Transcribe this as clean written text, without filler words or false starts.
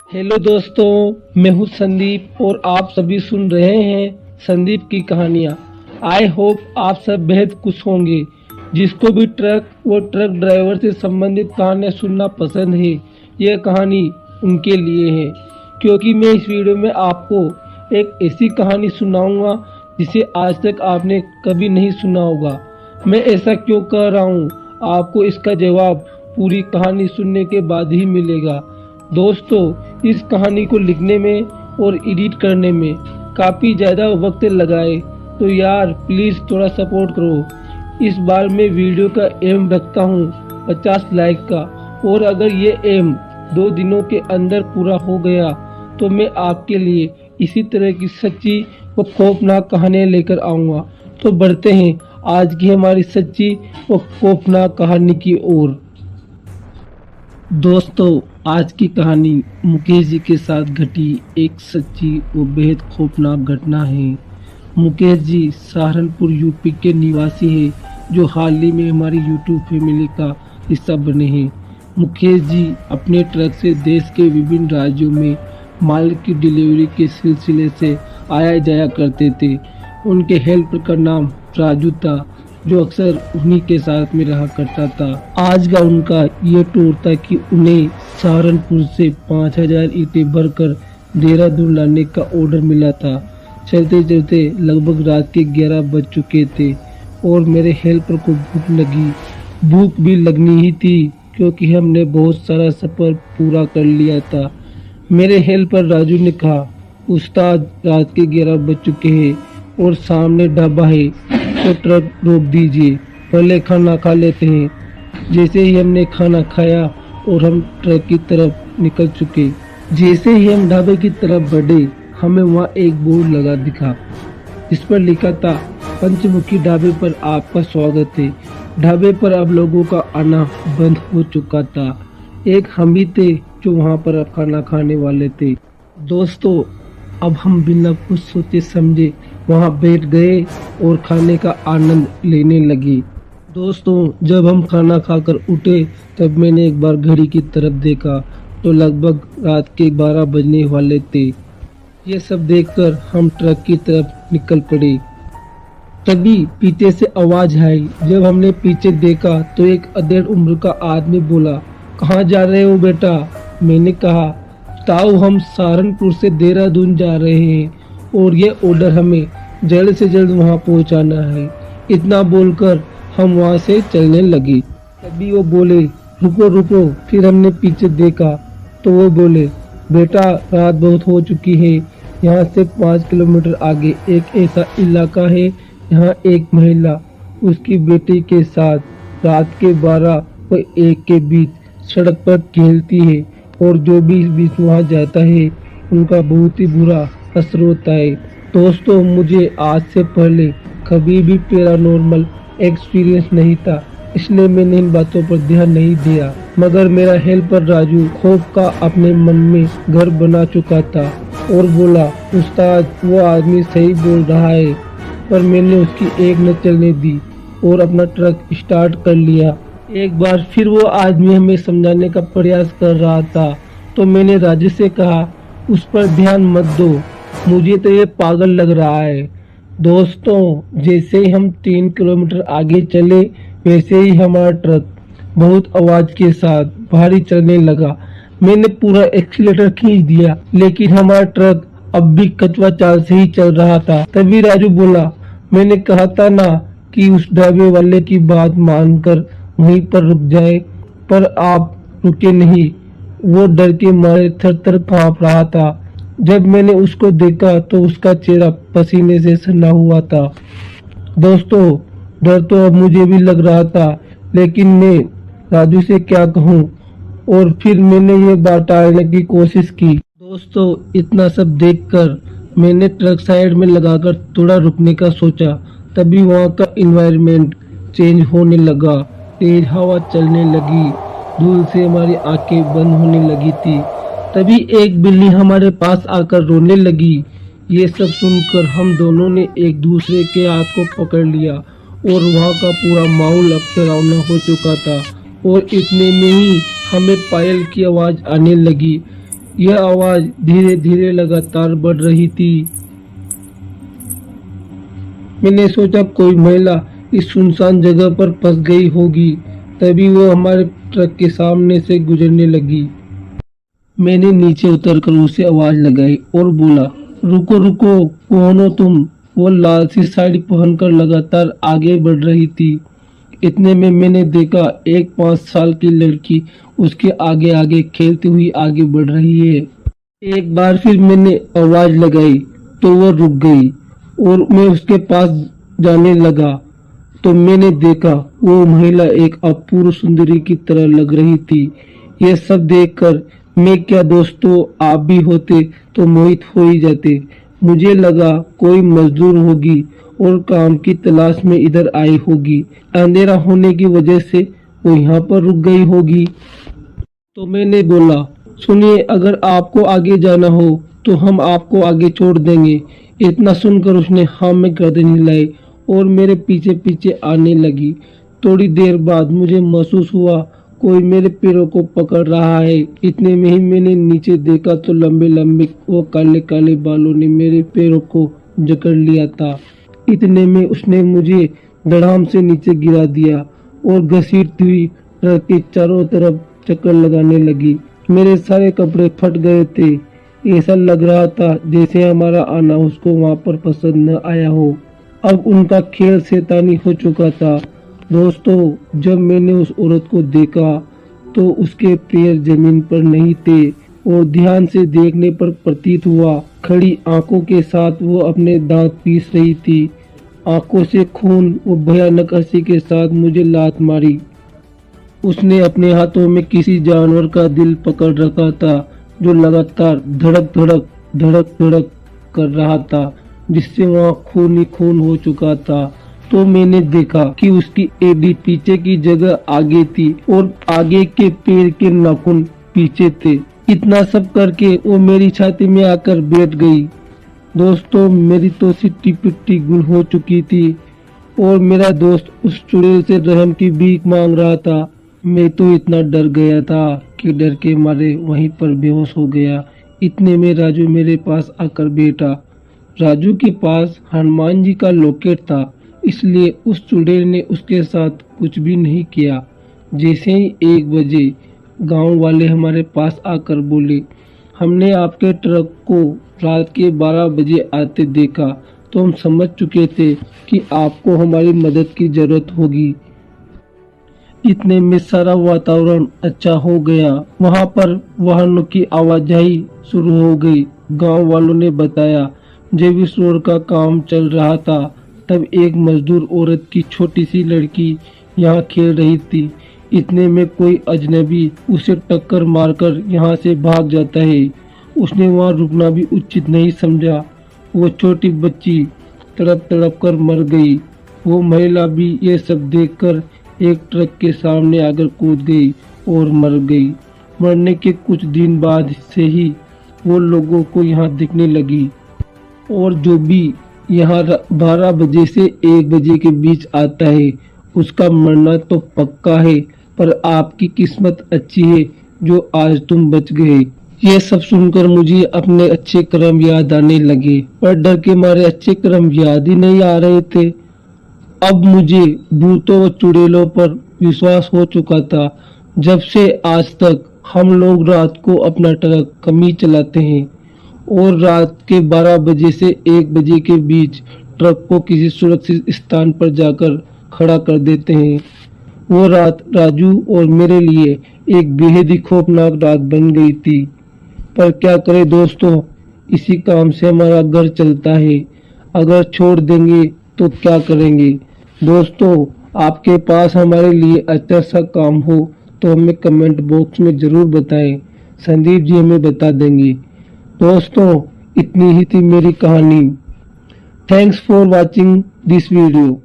Hello दोस्तों, मैं हूँ संदीप और आप सभी सुन रहे हैं संदीप की कहानियाँ। आई होप आप सब बेहद खुश होंगे। जिसको भी ट्रक व ट्रक ड्राइवर से संबंधित कहानियाँ सुनना पसंद है, यह कहानी उनके लिए है। क्योंकि मैं इस वीडियो में आपको एक ऐसी कहानी सुनाऊंगा जिसे आज तक आपने कभी नहीं सुना होगा। मैं ऐसा क्यों कर रहा हूँ, आपको इसका जवाब पूरी कहानी सुनने के बाद ही मिलेगा। दोस्तों, इस कहानी को लिखने में और एडिट करने में काफ़ी ज़्यादा वक्त लगाए, तो यार प्लीज़ थोड़ा सपोर्ट करो। इस बार मैं वीडियो का एम रखता हूँ 50 लाइक का, और अगर ये एम 2 दिनों के अंदर पूरा हो गया तो मैं आपके लिए इसी तरह की सच्ची व खौफनाक कहानियाँ लेकर आऊँगा। तो बढ़ते हैं आज की हमारी सच्ची व खौफनाक कहानी की ओर। दोस्तों, आज की कहानी मुकेश जी के साथ घटी एक सच्ची व बेहद खौफनाक घटना है। मुकेश जी सहारनपुर यूपी के निवासी हैं, जो हाल ही में हमारी यूट्यूब फैमिली का हिस्सा बने हैं। मुकेश जी अपने ट्रक से देश के विभिन्न राज्यों में माल की डिलीवरी के सिलसिले से आया जाया करते थे। उनके हेल्पर का नाम राजू था, जो अक्सर उन्हीं के साथ में रहा करता था। आज का उनका ये टूर था कि उन्हें सहारनपुर से 5000 ईंटें भरकर देहरादून लाने का ऑर्डर मिला था। चलते चलते लगभग रात के 11 बज चुके थे और मेरे हेल्पर को भूख लगी। भूख भी लगनी ही थी क्योंकि हमने बहुत सारा सफ़र पूरा कर लिया था। मेरे हेल्पर राजू ने कहा, उस्ताद रात के 11 बज चुके हैं और सामने ढाबा है, तो ट्रक रोक दीजिए, पहले खाना खा लेते हैं। जैसे ही हमने खाना खाया और हम ट्रक की तरफ निकल चुके, जैसे ही हम ढाबे की तरफ बढ़े, हमें वहाँ एक बोर्ड लगा दिखा जिस पर लिखा था, पंचमुखी ढाबे पर आपका स्वागत है। ढाबे पर अब लोगों का आना बंद हो चुका था। एक हम ही थे जो वहाँ पर खाना खाने वाले थे। दोस्तों, अब हम बिना कुछ सोचे समझे वहाँ बैठ गए और खाने का आनंद लेने लगे। दोस्तों, जब हम खाना खाकर उठे तब मैंने एक बार घड़ी की तरफ देखा तो लगभग रात के 12 बजने वाले थे। ये सब देखकर हम ट्रक की तरफ निकल पड़े। तभी पीछे से आवाज आई। जब हमने पीछे देखा तो एक अधेड़ उम्र का आदमी बोला, कहाँ जा रहे हो बेटा? मैंने कहा, ताऊ हम सहारनपुर से देहरादून जा रहे हैं और ये ऑर्डर हमें जल्द से जल्द वहाँ पहुँचाना है। इतना बोलकर हम वहाँ से चलने लगे। तभी वो बोले, रुको रुको। फिर हमने पीछे देखा तो वो बोले, बेटा रात बहुत हो चुकी है, यहाँ से 5 किलोमीटर आगे एक ऐसा इलाका है, यहाँ एक महिला उसकी बेटी के साथ रात के 12 व 1 के बीच सड़क पर खेलती है और जो भी इस बीच वहाँ जाता है उनका बहुत ही बुरा असर होता है। दोस्तों, मुझे आज से पहले कभी भी पैरानॉर्मल एक्सपीरियंस नहीं था, इसलिए मैंने इन बातों पर ध्यान नहीं दिया। मगर मेरा हेल्पर राजू खौफ का अपने मन में घर बना चुका था और बोला, उस्ताद वो आदमी सही बोल रहा है। पर मैंने उसकी एक न चलने दी और अपना ट्रक स्टार्ट कर लिया। एक बार फिर वो आदमी हमें समझाने का प्रयास कर रहा था, तो मैंने राजू से कहा, उस पर ध्यान मत दो, मुझे तो ये पागल लग रहा है। दोस्तों, जैसे ही हम 3 किलोमीटर आगे चले वैसे ही हमारा ट्रक बहुत आवाज के साथ भारी चलने लगा। मैंने पूरा एक्सीलेटर खींच दिया, लेकिन हमारा ट्रक अब भी कचवा चाल से ही चल रहा था। तभी राजू बोला, मैंने कहा था ना कि उस ढाबे वाले की बात मानकर वहीं पर रुक जाए, पर आप रुके नहीं। वो डर के मारे थर थर कांप रहा था। जब मैंने उसको देखा तो उसका चेहरा पसीने से सना हुआ था। दोस्तों, डर तो अब मुझे भी लग रहा था, लेकिन मैं राजू से क्या कहूँ, और फिर मैंने ये बात टालने की कोशिश की। दोस्तों, इतना सब देखकर मैंने ट्रक साइड में लगाकर थोड़ा रुकने का सोचा। तभी वहाँ का एनवायरनमेंट चेंज होने लगा, तेज हवा चलने लगी, धूल से हमारी आंखें बंद होने लगी थी। तभी एक बिल्ली हमारे पास आकर रोने लगी। ये सब सुनकर हम दोनों ने एक दूसरे के हाथ को पकड़ लिया और वहाँ का पूरा माहौल अब डरावना हो चुका था। और इतने में ही हमें पायल की आवाज़ आने लगी। यह आवाज धीरे धीरे लगातार बढ़ रही थी। मैंने सोचा कोई महिला इस सुनसान जगह पर फंस गई होगी। तभी वो हमारे ट्रक के सामने से गुजरने लगी। मैंने नीचे उतरकर उसे आवाज लगाई और बोला, रुको रुको, कौन हो तुम? वो लाल सी साड़ी पहनकर लगातार आगे बढ़ रही थी। इतने में मैंने देखा एक 5 साल की लड़की उसके आगे आगे खेलती हुई आगे बढ़ रही है। एक बार फिर मैंने आवाज लगाई तो वो रुक गई और मैं उसके पास जाने लगा तो मैंने देखा वो महिला एक अपूर्व सुंदरी की तरह लग रही थी। यह सब देखकर मैं क्या दोस्तों, आप भी होते तो मोहित हो ही जाते। मुझे लगा कोई मजदूर होगी और काम की तलाश में इधर आई होगी। अंधेरा होने की वजह से वो यहाँ पर रुक गई होगी। तो मैंने बोला, सुनिए, अगर आपको आगे जाना हो तो हम आपको आगे छोड़ देंगे। इतना सुनकर उसने हाँ में गर्दन हिलाई और मेरे पीछे पीछे आने लगी। थोड़ी देर बाद मुझे महसूस हुआ कोई मेरे पैरों को पकड़ रहा है। इतने में ही मैंने नीचे देखा तो लंबे लंबे वो काले काले बालों ने मेरे पैरों को जकड़ लिया था। इतने में उसने मुझे धड़ाम से नीचे गिरा दिया और घसीटती हुई ट्रक के चारों तरफ चक्कर लगाने लगी। मेरे सारे कपड़े फट गए थे। ऐसा लग रहा था जैसे हमारा आना उसको वहां पर पसंद न आया हो। अब उनका खेल शैतानी हो चुका था। दोस्तों, जब मैंने उस औरत को देखा तो उसके पैर जमीन पर नहीं थे और ध्यान से देखने पर प्रतीत हुआ खड़ी आंखों के साथ वो अपने दांत पीस रही थी। आंखों से खून वो भयानक हंसी के साथ मुझे लात मारी। उसने अपने हाथों में किसी जानवर का दिल पकड़ रखा था जो लगातार धड़क धड़क धड़क धड़क कर रहा था, जिससे वहाँ खून ही खून हो चुका था। तो मैंने देखा कि उसकी एड़ी पीछे की जगह आगे थी और आगे के पैर के नाखून पीछे थे। इतना सब करके वो मेरी छाती में आकर बैठ गई। दोस्तों, मेरी तो सिट्टी पिट्टी गुल हो चुकी थी और मेरा दोस्त उस चुड़ैल से रहम की भीख मांग रहा था। मैं तो इतना डर गया था कि डर के मारे वहीं पर बेहोश हो गया। इतने में राजू मेरे पास आकर बैठा। राजू के पास हनुमान जी का लॉकेट था, इसलिए उस चुड़ैल ने उसके साथ कुछ भी नहीं किया। जैसे ही 1 बजे गांव वाले हमारे पास आकर बोले, हमने आपके ट्रक को रात के 12 बजे आते देखा तो हम समझ चुके थे कि आपको हमारी मदद की जरूरत होगी। इतने में सारा वातावरण अच्छा हो गया। वहां पर वाहनों की आवाजाही शुरू हो गई। गांव वालों ने बताया, जब इस रोड का काम चल रहा था तब एक मजदूर औरत की छोटी सी लड़की यहाँ खेल रही थी। इतने में कोई अजनबी उसे टक्कर मारकर यहाँ से भाग जाता है। उसने वहाँ रुकना भी उचित नहीं समझा। वो छोटी बच्ची तड़प तड़प कर मर गई। वो महिला भी ये सब देखकर एक ट्रक के सामने आकर कूद गई और मर गई। मरने के कुछ दिन बाद से ही वो लोगों को यहाँ दिखने लगी और जो भी यहाँ 12 बजे से 1 बजे के बीच आता है उसका मरना तो पक्का है। पर आपकी किस्मत अच्छी है जो आज तुम बच गए। ये सब सुनकर मुझे अपने अच्छे कर्म याद आने लगे, पर डर के मारे अच्छे कर्म याद ही नहीं आ रहे थे। अब मुझे भूतों व चुड़ैलों पर विश्वास हो चुका था। जब से आज तक हम लोग रात को अपना ट्रक कम ही चलाते हैं और रात के 12 बजे से 1 बजे के बीच ट्रक को किसी सुरक्षित स्थान पर जाकर खड़ा कर देते हैं। वो रात राजू और मेरे लिए एक बेहद ही खौफनाक रात बन गई थी। पर क्या करें दोस्तों, इसी काम से हमारा घर चलता है। अगर छोड़ देंगे तो क्या करेंगे। दोस्तों, आपके पास हमारे लिए अच्छा सा काम हो तो हमें कमेंट बॉक्स में जरूर बताएं। संदीप जी हमें बता देंगे। दोस्तों, इतनी ही थी मेरी कहानी। Thanks for watching this video.